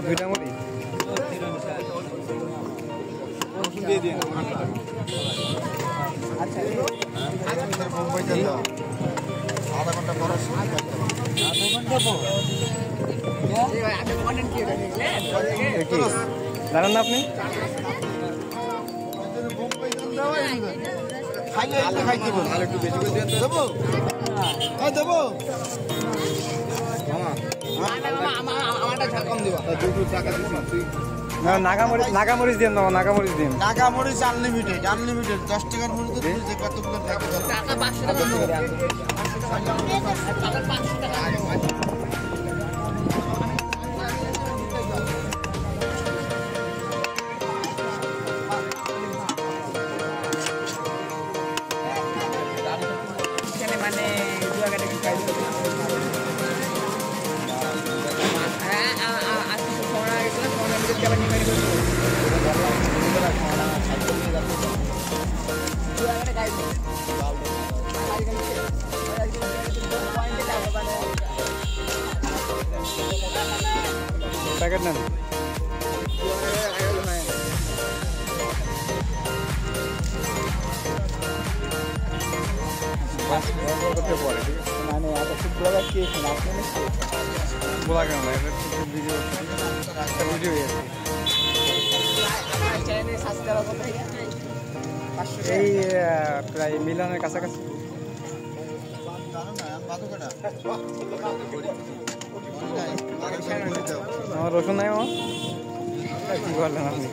দুইটা মুড়ি দিয়ে দিন। আচ্ছা আধা ঘন্টা পর জানেন না আপনি? নাগামরিচ দিন, নাগামরিচ দিন। নাগামরিচ আনলিমিটেড, আনলিমিটেড 10 টাকার মরিচ কতগুলো থাকে? টাকা 500 টাকা। মানে প্যাকেট নেন। বলা কেন ভিডিও এই প্রায় মিলানের কাছাকাছি। আমার রসুন নাই, কি করলেন আপনি?